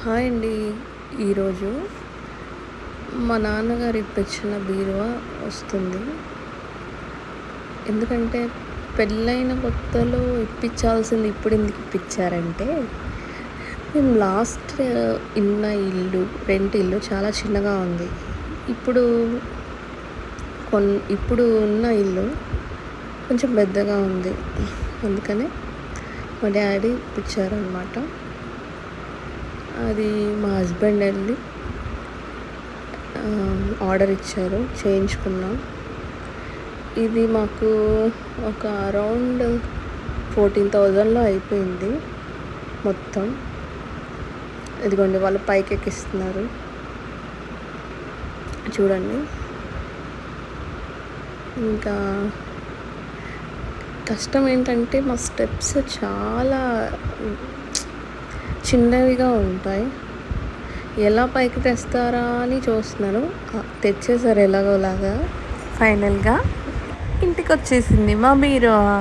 Hi అండి. ఈరోజు మా నాన్నగారు ఇప్పించిన బీరువా వస్తుంది. ఎందుకంటే పెళ్ళైన కొత్తలో ఇప్పించాల్సింది ఇప్పుడు ఎందుకు ఇప్పించారంటే, మేము లాస్ట్ ఉన్న ఇల్లు రెంట్ ఇల్లు చాలా చిన్నగా ఉంది. ఇప్పుడు ఇప్పుడు ఉన్న ఇల్లు కొంచెం పెద్దగా ఉంది. అందుకనే మా డాడీ ఇప్పించారనమాట. అది మా హస్బెండ్ వెళ్ళి ఆర్డర్ ఇచ్చారు, చేయించుకున్నాం. ఇది మాకు ఒక అరౌండ్ 14,000లో అయిపోయింది మొత్తం. ఇదిగోండి వాళ్ళు పైకి ఎక్కిస్తున్నారు చూడండి. ఇంకా కష్టం ఏంటంటే మా స్టెప్స్ చాలా చిన్నవిగా ఉంటాయి. ఎలా పైకి తెస్తారా అని చూస్తున్నాను. తెచ్చేసారు ఎలాగోలాగా. ఫైనల్గా ఇంటికి వచ్చేసింది మా బీరువా.